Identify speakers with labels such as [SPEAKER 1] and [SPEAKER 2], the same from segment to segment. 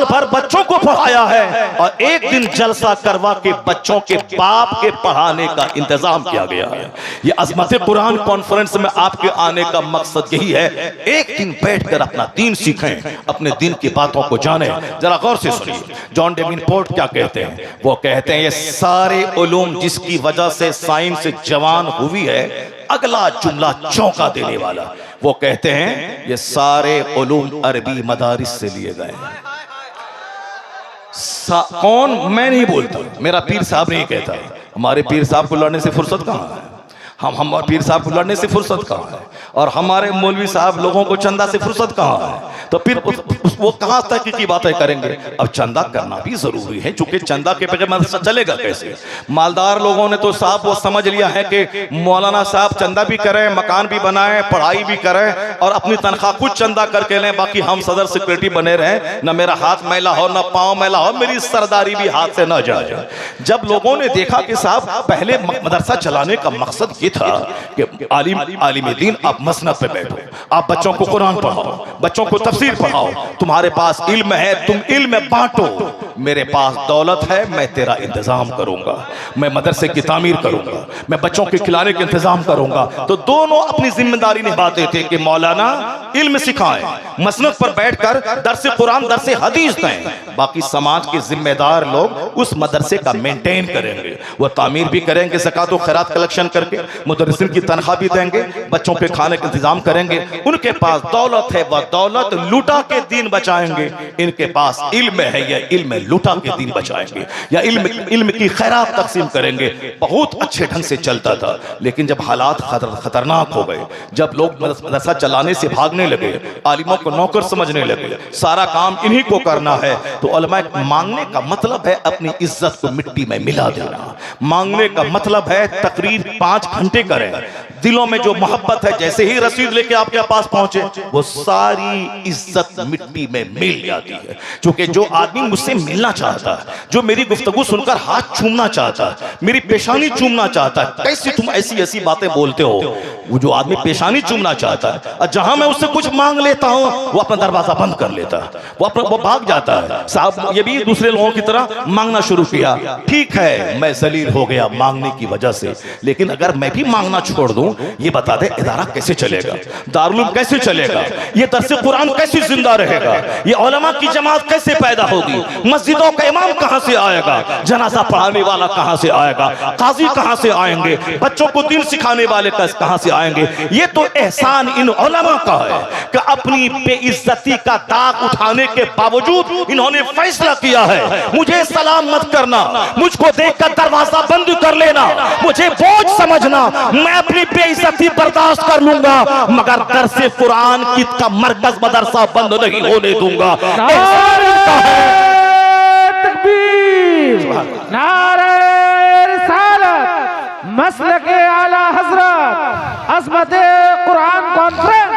[SPEAKER 1] साल भर बच्चों को पढ़ाया है और एक दिन जलसा करवा के बच्चों के बाप के पढ़ाने का इंतजाम किया गया है। ये अज़मत कुरान कॉन्फ्रेंस में आपके आने का मकसद यही है, एक दिन बैठकर अपना दीन सीखें, अपने दीन की बातों को जानें। जरा गौर से सुनिए जॉन डेवनपोर्ट क्या कहते हैं। वो कहते हैं ये सारे उलूम जिसकी वजह से साइंस जवान हुई है, अगला जुमला चौंका देने वाला। वो कहते हैं ये सारे उलूम अरबी मदारिस से लिए गए हैं। कौन? मैं नहीं बोलता, मेरा पीर साहब नहीं कहता। हमारे पीर साहब को लड़ने से फुर्सत कहाँ है? हमारे पीर साहब को लड़ने से फुर्सत कहाँ है? और हमारे मौलवी साहब लोगों को चंदा से फुर्सत कहाँ है? तो फिर वो कहाँ तक की बातें करेंगे? अब चंदा करना भी जरूरी है, क्योंकि चंदा के बगैर मदरसा चलेगा कैसे? मालदार लोगों ने तो साहब वो समझ लिया है कि मौलाना साहब चंदा भी करें, मकान भी बनाएं, पढ़ाई भी करें और अपनी तनख्वाह कुछ चंदा करके लें, बाकी हम सदर सिक्योरिटी बने रहें, ना मेरा हाथ मैला हो ना पाँव मैला हो, मेरी सरदारी भी हाथ से ना जाए। जब लोगों ने देखा कि साहब पहले मदरसा चलाने का मकसद ये था कि आलिम दीन आप मसनद पे बैठो, आप बच्चों को कुरान पढ़ाओ, बच्चों को तफसीर पढ़ाओ, तुम्हारे पास इल्म है तुम इल्म बांटो, मेरे पास दौलत है मैं तेरा इंतजाम करूंगा, मैं मदरसे की तामीर करूंगा, मैं बच्चों के खिलाने का इंतजाम करूंगा। तो दोनों अपनी जिम्मेदारी निभाते थे कि मौलाना इल्म सिखाएं, मसनद पर बैठकर दरसे कुरान दरसे हदीस दें, बाकी समाज के जिम्मेदार लोग उस मदरसे का मेंटेन करेंगे, वो तामीर भी करेंगे, ज़कात और खैरात कलेक्शन करके मुदर्रिसिन की तनख्वाह भी देंगे, बच्चों के खाने का इंतजाम करेंगे। उनके पास दौलत है, वह दौलत लूटा के दीन बचाएंगे। इनके पास इल्म है, यह इल्म लूटा के दीन बचाएंगे, या इल्म की खैरात तकसीम करेंगे। बहुत अच्छे ढंग से चलता था। लेकिन जब हालात खतरनाक हो गए, जब लोग मदरसा चलाने से भागने लगे, आलिमों को नौकर समझने लगे, सारा काम इन्हीं को करना है, तो उलमा मांगने का मतलब है अपनी इज्जत को मिट्टी में मिला देना। मांगने का मतलब है तकरीर 5 घंटे करें, दिलों में जो मोहब्बत है जैसे ही रसीद लेके आपके पास पहुंचे वो सारी इज्जत मिट्टी में मिल जाती है। क्योंकि जो आदमी मुझसे मिलना चाहता है, जो मेरी गुफ्तगू सुनकर हाथ चूमना चाहता है, मेरी पेशानी चूमना चाहता है, कैसे तुम ऐसी ऐसी बातें बोलते हो? वो जो आदमी पेशानी चूमना चाहता है और जहां मैं उससे कुछ मांग लेता हूं वो अपना दरवाजा बंद कर लेता है, वो भाग जाता है। साहब ये भी दूसरे लोगों की तरह मांगना शुरू किया। ठीक है मैं जलील हो गया मांगने की वजह से, लेकिन अगर मैं भी मांगना छोड़ दूं, ये बता दे इदारा कैसे चलेगा, दारुल कैसे चलेगा, ये दरसे कुरान कैसे जिंदा रहेगा, ये उलमा की जमात कैसे पैदा होगी, मस्जिदों का इमाम कहां से आएगा, जनाजा पढ़ाने वाला कहां से आएगा, काजी कहां से आएंगे, बच्चों को दीन सिखाने वाले कहां से आएंगे? ये तो एहसान इन उलमा का है कि अपनी बेइज्जती का दाग उठाने के बावजूद इन्होंने फैसला किया है मुझे सलाम मत करना, मुझको देखकर दरवाजा बंद कर लेना, मुझे बोझ समझना, मैं अपनी बेइज्जती बर्दाश्त कर लूंगा, मगर दरसे कुरान की का मरकज मदरसा बंद नहीं होने दूंगा।
[SPEAKER 2] तकबीर, नारे रिसालत, मसलके आला हजरत, अज़मत कुरान कॉन्फ्रेंस।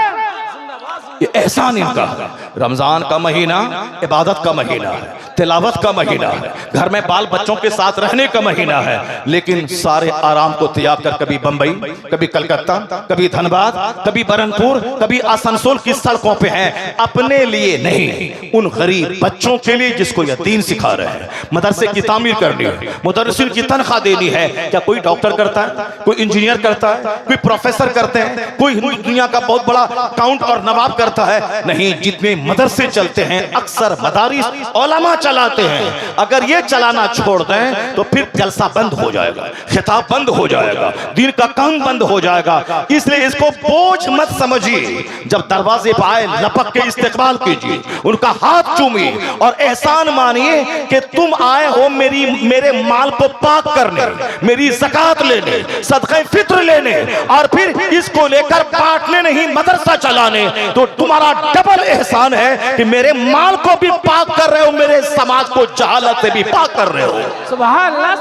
[SPEAKER 1] ये एहसान इनका है। रमजान का महीना इबादत का महीना है, तिलावत का महीना है, घर में बाल बच्चों के साथ रहने का महीना है, लेकिन सारे आराम को त्याग कर कभी बंबई, कभी कलकत्ता, कभी धनबाद, कभी बरनपुर, कभी आसनसोल की सड़कों पे हैं, अपने लिए नहीं उन गरीब बच्चों के लिए जिसको यतीम सिखा रहे हैं। मदरसे की तामीर करनी है, मुदर्रिसिन की तनख्वाह देनी है। क्या कोई डॉक्टर करता है, कोई इंजीनियर करता है, कोई प्रोफेसर करते हैं, कोई दुनिया का बहुत बड़ा काउंट और नवाब करता है? नहीं, जितने मदरसे चलते हैं अक्सर मदारिस उलमा चलाते हैं। अगर ये चलाना छोड़ दें तो फिर जलसा बंद हो जाएगा, खिताब बंद हो जाएगा, दीन का काम बंद हो जाएगा। इसलिए इसको बोझ मत समझिए, जब दरवाजे पर आए लपक के इस्तकबाल कीजिए, उनका हाथ चूमिए और एहसान मानिए कि तुम आए हो मेरे माल को पाक करने, मेरी ज़कात लेने, सदक़े फित्र लेने और फिर इसको लेकर बांटने नहीं मदरसा चलाने। तो तुम्हारा डबल एहसान है कि मेरे माल को भी पाक कर रहे हो, मेरे समाज को जहालत से भी पाक कर रहे हो।
[SPEAKER 2] सुभान अल्लाह,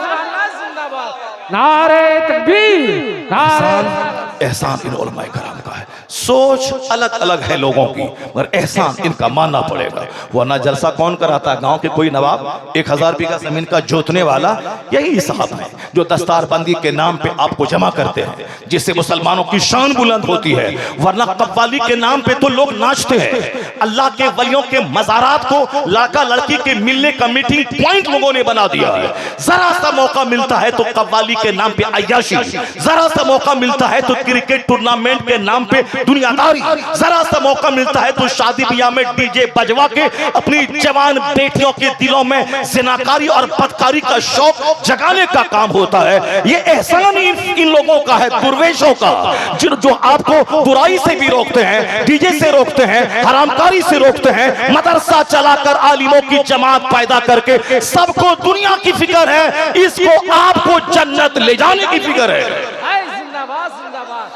[SPEAKER 2] जिंदाबाद, नारे तकबीर, नारे।
[SPEAKER 1] एहसान इन उलमाए कराम का है। सोच अलग अलग है लोगों की, मगर एहसान इनका मानना पड़ेगा। वरना जलसा कौन कराता है? गांव के कोई नवाब 1000 बीघा जमीन का जोतने वाला यही साहब है जो दस्तारबंदी के नाम पे आपको जमा करते हैं, जिससे मुसलमानों की शान बुलंद होती है। वरना कव्वाली के नाम पे तो लोग नाचते हैं। अल्लाह के वलियों के मज़ारात को लड़का लड़की के मिलने का मीटिंग पॉइंट लोगों ने बना दिया है। जरा सा मौका मिलता है तो कव्वाली के नाम पे अय्याशी, जरा सा मौका मिलता है तो क्रिकेट टूर्नामेंट के नाम पे दुनियादारी, जरा सा मौका मिलता है तो शादी ब्याह में डीजे बजवा के अपनी जवान बेटियों के दिलों में जिनाकारी और बदकारी का शौक जगाने का काम होता है। ये एहसान इन लोगों का है, दुर्वेशों का, जो आपको बुराई से भी रोकते हैं, डीजे से रोकते हैं, हरामकारी से रोकते हैं, मदरसा चलाकर आलिमों की जमात पैदा करके सबको दुनिया की फिक्र है, इसको आपको जन्नत ले जाने की फिक्र है।
[SPEAKER 2] जिंदाबाद जिंदाबाद,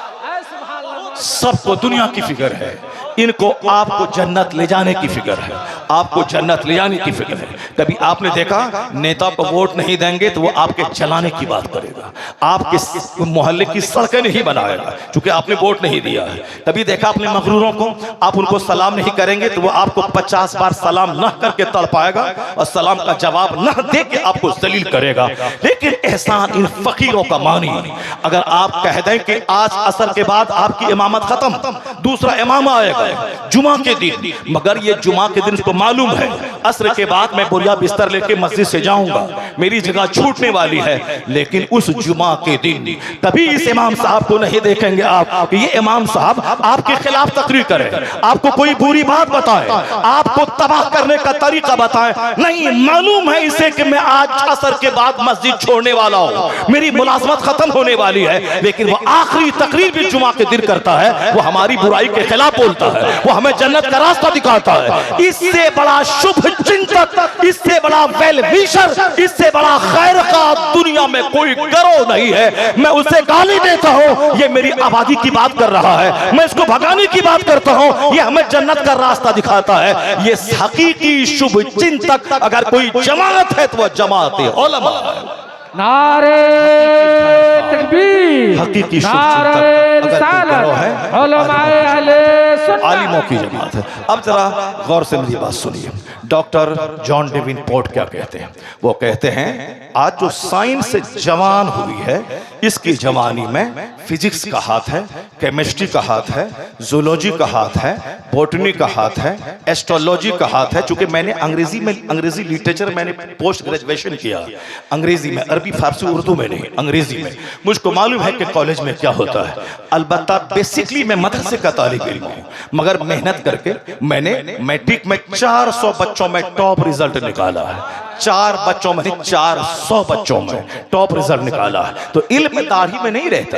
[SPEAKER 2] सुभान अल्लाह।
[SPEAKER 1] सबको दुनिया की फिक्र है, इनको आपको जन्नत ले जाने की फिक्र है, आपको जन्नत ले जाने की फिक्र है। कभी आपने देखा नेता को वोट नहीं देंगे तो वो आपके जलाने की बात करेगा, आपके मोहल्ले की सड़कें नहीं बनाएगा क्योंकि आपने वोट नहीं दिया है। कभी देखा अपने मगरूरों को, आप उनको सलाम नहीं करेंगे तो वो आपको 50 बार सलाम न करके तड़पाएगा और सलाम का जवाब न दे के आपको जलील करेगा। लेकिन एहसान इन फकीरों का मानिए। अगर आप कह दें कि आज असर के बाद आपकी इमामत खत्म, दूसरा इमाम आएगा जुमा के दिन, मगर ये जुमा के दिन इसको मालूम है असर के बाद मैं बोरिया बिस्तर लेके मस्जिद से जाऊंगा, मेरी जगह छूटने वाली है, लेकिन उस जुमा के दिन कभी इस इमाम साहब को नहीं देखेंगे आप कि ये इमाम साहब आपके खिलाफ तकरीर करे, आपको कोई बुरी बात बताए, आपको तबाह करने का तरीका बताए। नहीं, मालूम है इसे कि मैं आज असर के बाद मस्जिद छोड़ने वाला हूं, मेरी मुलाजमत खत्म होने वाली है, लेकिन वो आखिरी तकरीर भी जुमा के दिन करता है, वो हमारी बुराई के खिलाफ बोलता है, वो हमें जन्नत का रास्ता दिखाता है। इससे बड़ा शुभ चिंतक, इससे बड़ा वेल विशर, इससे बड़ा खैर का दुनिया में कोई करो नहीं है। मैं उसे गाली देता हूं, ये मेरी आबादी की बात कर रहा है, मैं इसको भगाने की बात करता हूं, ये हमें जन्नत का रास्ता दिखाता है। ये हकीकी शुभ चिंतक अगर कोई जमात है तो वह जमात उलमा है।
[SPEAKER 2] नारे तकबीर,
[SPEAKER 1] हकीकी शुभ
[SPEAKER 2] नारे
[SPEAKER 1] चिंतक अगर कोई
[SPEAKER 2] रिसालत,
[SPEAKER 1] करो है,
[SPEAKER 2] उलमाए अहले सुन्नत।
[SPEAKER 1] आलिमों की जमात है। अब जरा गौर से मेरी बात सुनिए। डॉक्टर जॉन डेवेनपोर्ट क्या कहते हैं? वो कहते हैं आज जो साइंस जवान हुई है, इसकी जवानी में फिजिक्स का हाथ है, केमिस्ट्री का हाथ है, जूलॉजी का हाथ है, बॉटनी का हाथ है, एस्ट्रोलॉजी का हाथ है। चूंकि मैंने अंग्रेजी लिटरेचर मैंने पोस्ट ग्रेजुएशन किया अंग्रेजी में, अरबी फारसी उर्दू में नहीं, अंग्रेजी में। मुझको मालूम है कि कॉलेज में क्या होता है। अलबत्ता बेसिकली मैं मदरसे का तालिब इल्म हूं, मगर मेहनत करके मैंने मैट्रिक में 400 बच्चों में टॉप रिजल्ट निकाला है। 4 बच्चों में 400 बच्चों में टॉप रिजल्ट निकाला है। तो इल्म दाढ़ी में नहीं रहता,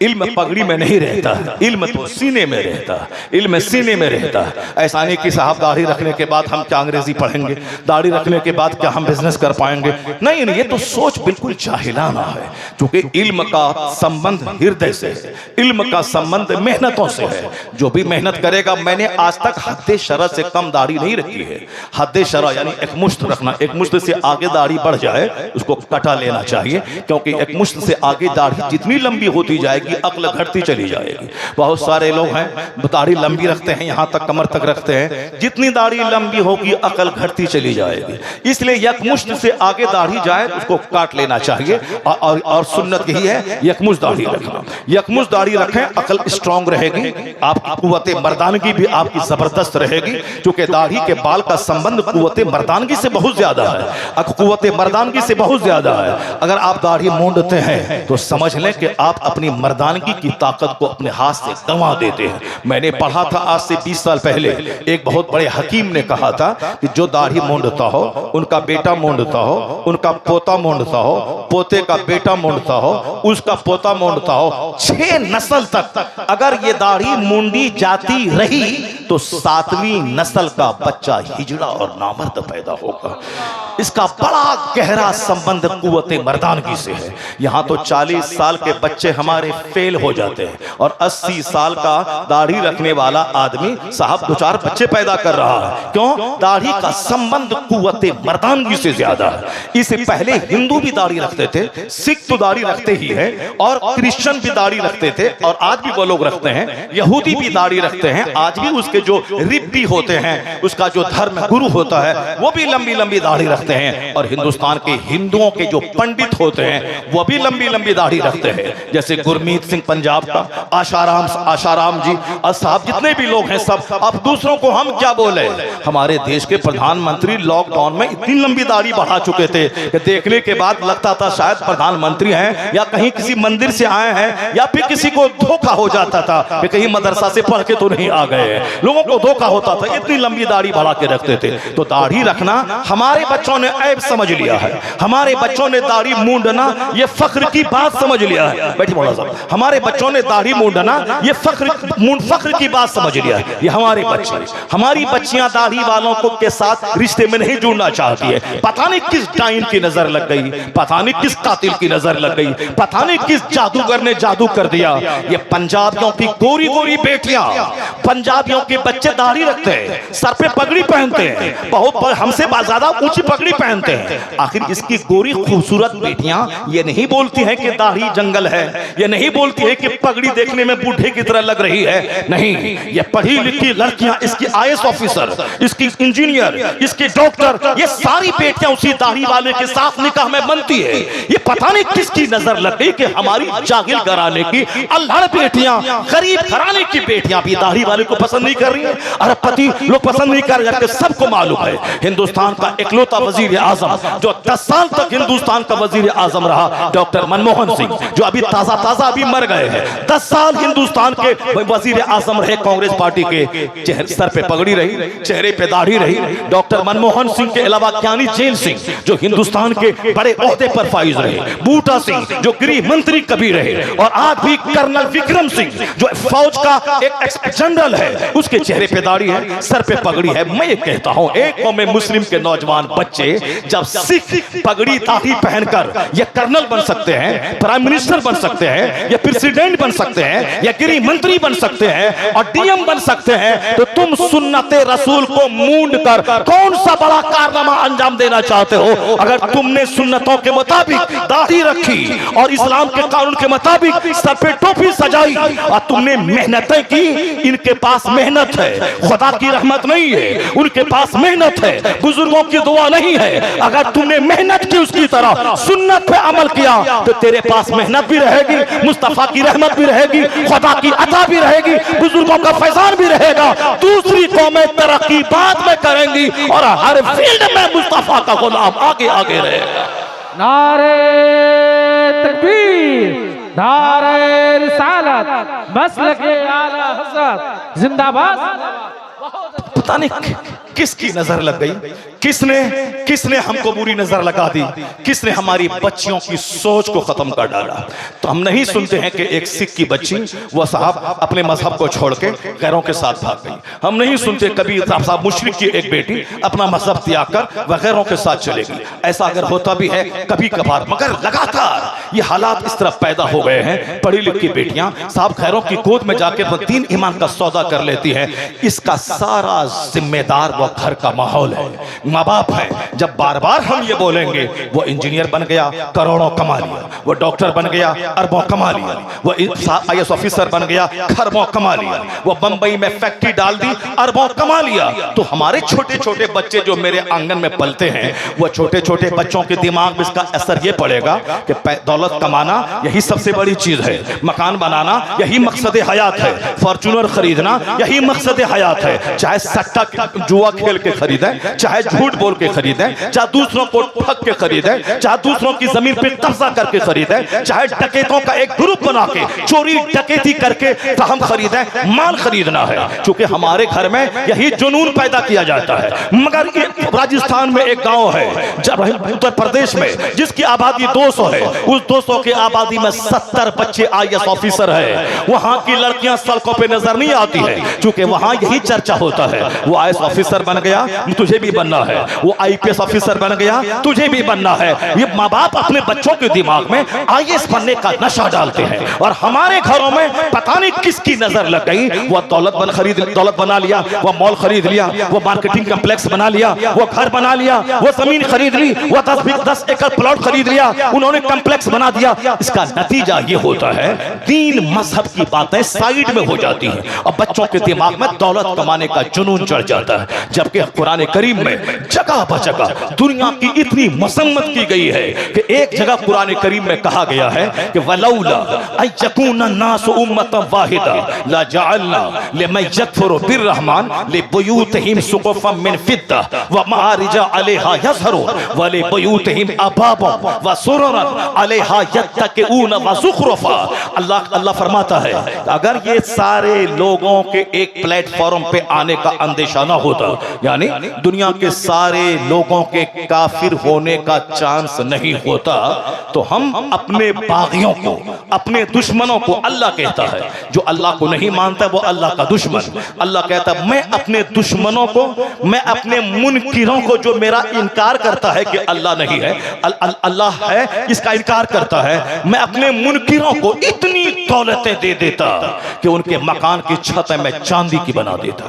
[SPEAKER 1] इल्म पगड़ी में नहीं रहता, इल्म तो सीने में रहता, इल्म सीने में रहता है। ऐसा नहीं कि साहब दाढ़ी रखने के बाद हम क्या अंग्रेजी पढ़ेंगे, दाढ़ी रखने के बाद क्या हम बिजनेस कर पाएंगे। नहीं, ये तो सोच बिल्कुल जाहिलाना है, क्योंकि इल्म का संबंध हृदय से है, इल्म का संबंध मेहनतों से है। जो भी मेहनत करेगा, मैंने आज तक हद्दे शरअ से कम दाढ़ी नहीं रखी है। हद्दे शरअ यानी एक मुश्त रखना, एक मुश्त से आगे दाढ़ी बढ़ जाए उसको कटा लेना चाहिए, क्योंकि एक मुश्त से आगे दाढ़ी जितनी लंबी होती जाएगी अक्ल घटती चली जाएगी। बहुत सारे लोग हैं दाढ़ी लंबी रखते हैं, यहां तक कमर तक रखते हैं, जितनी दाढ़ी लंबी होगी अक्ल घटती चली जाएगी। इसलिए यकमुश्त से आगे दाढ़ी जाए उसको काट लेना चाहिए। और सुन्नत यही है यकमुश्त दाढ़ी रखना। यकमुश्त दाढ़ी रखें, अक्ल स्ट्रांग रहेगी, आपकी कुव्वत मर्दानगी भी आपकी जबरदस्त रहेगी, क्योंकि दाढ़ी के बाल का संबंध कुव्वत मर्दानगी से बहुत ज्यादा है, कुव्वत मर्दानगी से बहुत ज्यादा है। अगर आप दाढ़ी मूंढते हैं तो समझ लें कि आप अपनी मर्दानगी की ताकत को अपने हाथ से गंवा देते हैं। मैंने पढ़ा था आज से 20 साल पहले, एक बहुत बड़े हकीम ने कहा था कि जो दाढ़ी मूंढता हो, उनका बेटा मूंढता हो, उनका पोता मूंढता हो, पोते का बेटा मूंढता हो, उसका पोता मूंढता हो, 6 नस्ल तक अगर ये दाढ़ी मूंढी जाती रही तो 7वीं नस्ल का बच्चा हिजड़ा और नामर्द पैदा होगा। इसका बड़ा गहरा संबंध कुव्वते मर्दानगी से है। यहाँ तो 40 साल के बच्चे हमारे फेल हो जाते हैं और 80 साल का दाढ़ी रखने वाला आदमी साहब 2-4 बच्चे पैदा कर रहा है। क्यों? दाढ़ी का संबंध कुव्वते मर्दानगी से ज्यादा है। इससे पहले हिंदू भी दाढ़ी रखते थे, सिख तो दाढ़ी रखते ही है, और क्रिश्चियन भी दाढ़ी रखते थे, और आज भी वो लोग रखते हैं। यहूदी भी दाढ़ी रखते हैं, आज भी उसके जो रिब्बी होते हैं, उसका जो धर्म गुरु होता है, वो भी लंबी लंबी दाढ़ी रखते हैं। और हिंदुस्तान के हिंदुओं के जो पंडित होते हैं वो भी लंबी लंबी दाढ़ी रखते हैं, जैसे गुरमीत सिंह पंजाब का, आशाराम जी, और साहब जितने भी लोग हैं सब। अब दूसरों को हम क्या बोले? हमारे देश के प्रधानमंत्री लॉकडाउन में इतनी लंबी दाढ़ी बढ़ा चुके थे कि देखने के बाद लगता था शायद प्रधानमंत्री हैं या कहीं किसी मंदिर से आए हैं, या फिर किसी को धोखा हो जाता था कि कहीं मदरसा से पढ़ के तो नहीं आ गए हैं। लोगों को धोखा होता था, इतनी लंबी दाढ़ी बढ़ा के रखते थे। तो दाढ़ी रखना हमारे बच्चों ने ऐब समझ लिया है। हमारे बच्चों ने दाढ़ी मूंडना ये फख्र की बात समझ लिया है। बैठिए मौलाना साहब, हमारे बच्चों ने दाढ़ी मूंडना ये फख्र की बात समझ लिया है। ये हमारे बच्चे, हमारी बच्चियां दाढ़ी वालों को के साथ रिश्ते में नहीं जुड़ना चाहती है। पता नहीं किस डाइन की नजर लग गई, पता नहीं किस कातिल की नजर लग गई, पता नहीं किस जादूगर ने जादू कर दिया। ये पंजाबियों की गोरी गोरी बेटियां, पंजाबियों के बच्चे दाढ़ी रखते हैं, सर पे पगड़ी पहनते हैं, बहुत हमसे ज्यादा ऊंची पगड़ी पहनते हैं। आखिर इसकी गोरी खूबसूरत बेटियां ये नहीं बोलती हैं कि दाढ़ी जंगल है, ये नहीं बोलती है कि पगड़ी देखने में बूढ़े की तरह लग रही है। नहीं, ये पढ़ी लिखी लड़कियां, इसकी IAS ऑफिसर, इसकी इंजीनियर, इसके डॉक्टर, ये सारी बेटियां उसी दाढ़ी वाले के साथ निकाह में बनती है। ये पता नहीं किसकी नजर लग गई कि हमारी जागिल घराने की अल्हड़ बेटियां, गरीब घराने की बेटियां भी दाढ़ी वाले को पसंद नहीं कर रही है। अरबपति लोग पसंद नहीं कर रहे। सबको मालूम है हिंदुस्तान का इकलौता वजीर आजम जो 10 साल तक हिंदुस्तान का वजीर आजम रहा, डॉक्टर मनमोहन सिंह, जो अभी ताजा अभी मर गए हैं। 10 साल हिंदुस्तान के वजीर आजम रहे कांग्रेस पार्टी के। सर पे पगड़ी रही, चेहरे पे दाढ़ी रही। डॉक्टर मनमोहन सिंह के अलावा ज्ञानी जैल सिंह जो हिंदुस्तान के बड़े ओहदे पर फाइज रहे, बूटा सिंह जो गृह मंत्री कभी रहे, और आज भी कर्नल विक्रम सिंह जो फौज का एक एक्स जनरल है, उसके चेहरे पे दाढ़ी है, सर पे पगड़ी है। मैं ये कहता हूं, एक कौम मुस्लिम के नौजवान बच्चे जब सिख पगड़ी दाढ़ी पहनकर ये कर्नल बन सकते हैं, प्राइम मिनिस्टर बन सकते हैं, या प्रेसिडेंट बन सकते हैं, या गृह मंत्री बन सकते हैं, और DM बन सकते हैं, तो तुम सुन्नते रसूल को मूंड कर कौन सा बड़ा कारनामा अंजाम देना चाहते हो? अगर तुमने सुन्नतों के मुताबिक दाढ़ी रखी और इस्लाम के कानून के मुताबिक सर पे टोपी सजाई और तुमने मेहनतें की, इनके पास मेहनत है, खुदा की रहमत नहीं है, उनके पास मेहनत है, बुजुर्गों की दुआ नहीं है। अगर तुमने मेहनत की उसकी तरह सुन्नत पे अमल किया तो तेरे पास मेहनत भी रहेगी, मुस्तफा की रहमत भी रहेगी, खुदा की अता भी रहेगी, बुजुर्गों का फैजान भी रहेगा। दूसरी कौमें तरक्की बाद में करेंगी और हर फील्ड में मुस्तफा का गुलाम आगे आगे रहेगा।
[SPEAKER 2] नारे तकबीर, नारे रिसालत, मसलके आला हज़रत जिंदाबाद।
[SPEAKER 1] पता नहीं किसकी नजर लग गई, किसने हमको बुरी नजर लगा दी, किसने हमारी बच्चियों की सोच को खत्म कर डाला। तो हम नहीं सुनते हैं कि एक सिख की बच्ची वो साहब अपने मजहब को छोड़ के गैरों के साथ भाग गई। हम नहीं सुनते कभी साहब मुशरिक की एक बेटी अपना मजहब त्याग कर वह गैरों के साथ चलेगी। ऐसा अगर होता भी है कभी कभार, मगर लगातार ये हालात इस तरह पैदा हो गए हैं। पढ़ी लिखी बेटियां साहब गैरों की गोद में जाकर दीन ईमान का सौदा कर लेती है। इसका सारा जिम्मेदार वो घर का माहौल है, माँ बाप है। जब बार बार हम ये बोलेंगे वो इंजीनियर बन गया करोड़ों कमा लिया, वो डॉक्टर बन गया अरबों कमा लिया, वो IAS ऑफिसर बन गया खरबों कमा लिया, वो बंबई में फैक्ट्री डाल दी अरबों कमा लिया, तो हमारे छोटे छोटे बच्चे जो मेरे आंगन में पलते हैं वो छोटे छोटे बच्चों के दिमाग में इसका असर ये पड़ेगा कि दौलत कमाना यही सबसे बड़ी चीज है, मकान बनाना यही मकसद हयात है, फॉर्च्यूनर खरीदना यही मकसद हयात है, चाहे सट्टा जुआ जुआ खेल के खरीदें, चाहे झूठ बोल के खरीदें, चाहे दूसरों को ठग के खरीदें, चाहे दूसरों की जमीन पे कब्जा करके खरीदें, चाहे डकैतों का एक ग्रुप बना के चोरी डकैती करके तो हम खरीदें, माल खरीदना है, क्योंकि हमारे घर में यही जुनून पैदा किया जाता है। मगर राजस्थान में एक गांव है, जब उत्तर प्रदेश में, जिसकी आबादी 200 है, उस 200 की आबादी में 70 बच्चे IAS ऑफिसर है। वहां की लड़कियां सड़कों पे नजर नहीं आती है, क्योंकि वहां यही चर्चा होता है, वो IAS ऑफिसर बन गया तुझे भी बनना है, वो IPS ऑफिसर बन गया तुझे भी बनना है। ये माँ बाप अपने बच्चों के दिमाग में IAS बनने का नशा डालते हैं, और हमारे घरों में पता नहीं किसकी नजर लग गई, वो दौलत बना लिया, वो मॉल खरीद लिया, वो मार्केटिंग कॉम्प्लेक्स बना लिया, वो घर बना लिया, वो जमीन खरीद ली, वो 10 एकड़ प्लॉट खरीद लिया, उन्होंने कॉम्प्लेक्स बना दिया। इसका नतीजा ये होता है दीन मजहब की बातें साइड में हो जाती हैं और बच्चों के दिमाग में दौलत कमाने का जुनून चढ़ जाता है। जबकि कुरान करीम में जगह बजगह दुनिया की इतनी मसम्मत की गई है कि एक जगह कुरान करीम में कहा गया है कि वलौला अयकुन अन्नास उम्मतन वाहिदा ला जअलना लिमन यकफुरु बिर्रहमान लिबुयूतिहिम सुक़ुफन मिन फिद्दा व मआरिजा अलैहा यज़हरून व लिबुयूतिहिम अबाबा व सुरुरन अलैहा यत्तकिऊन व ज़ुख़रुफा। अल्लाह फरमाता है अगर ये सारे लोगों के एक प्लेटफॉर्म पे आने का अंदेशा ना होता, यानी दुनिया के सारे लोगों के काफिर होने का चांस नहीं होता, तो हम अपने बागियों को, अपने दुश्मनों को, अल्लाह कहता है जो अल्लाह को नहीं मानता वो अल्लाह का दुश्मन, अल्लाह कहता है मैं अपने दुश्मनों को, मैं अपने मुनकिरों को, जो मेरा इनकार करता है कि अल्लाह नहीं है, अल्लाह है इसका इनकार करता है, मैं अपने मुनकिरों को इतनी दौलतें दे देता कि उनके मकान की छत में चांदी की बना देता,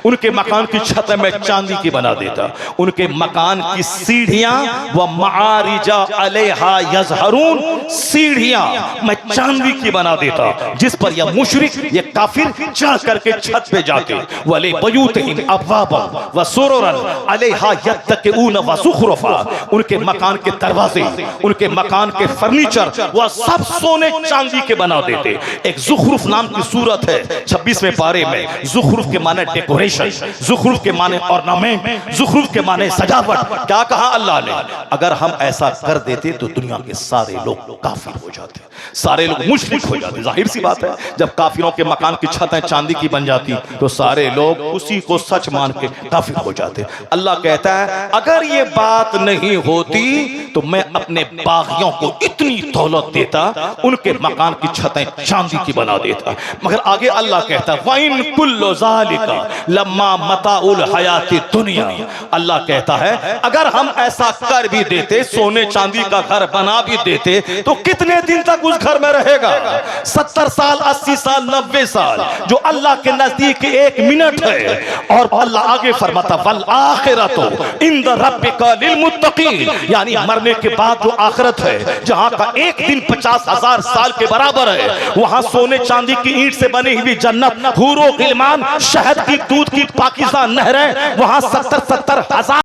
[SPEAKER 1] उनके मकान की छत में चांदी की बना देता, उनके मकान की सीढ़ियां व मआरिजा अलैहा यज़हरून, सीढ़ियां मैं चांदी की बना देता, जिस पर यह मुशरिक, ये काफिर चढ़ करके छत पे जाते, वले बयूतिहिम अबवाबा व सुरुरन अलैहा यत्तकिऊन व ज़ुख़रुफा, उनके मकान के दरवाजे, उनके मकान के फर्नीचर वह सब सोने चांदी के बना देते। एक ज़ुख़रुफ नाम की सूरत है 26वें पारे में। ज़ुख़रुफ के माने डेकोरेशन, ज़ुख़रुफ के माने ऑर्नामेंट, ज़ुख़रुफ के माने सजावट। क्या कहा अल्लाह ने, अगर हम ऐसा कर देते तो दुनिया के सारे लोग काफिर हो जाते, सारे लोग मुशरिक हो जाते। जाहिर सी बात है, जब काफिरों के मकान की छतें चांदी की बन जाती तो सारे लोग उसी को सच मान के काफिर हो जाते। अल्लाह कहता है अगर ये बात नहीं होती तो मैं अपने बागियों को इतनी दौलत देता, उनके मकान की छतें चांदी की बना देता। मगर आगे अल्लाह कहता है वाइन कुल्लु ज़ालिका लम्मा मताउल हयाती दुनिया, अल्लाह कहता है अगर हम ऐसा कर भी देते, सोने चांदी का घर बना भी देते, तो कितने दिन तक उस घर में रहेगा? 70 साल, 80 साल, 90 साल, जो अल्लाह के नजदीक एक मिनट है। और अल्लाह आगे फरमाता वल आखिरतु इंद रब्बिका लिल मुत्तकीन, यानी मरने के बाद जो आखिरत है, जहां का एक दिन 50,000 साल के बराबर है, वहां सोने चांदी की ईंट से बनी हुई जन्नत, हूरो गिलमान, शहद की दूध की पाकीज़ा नहरें, वहां 70,000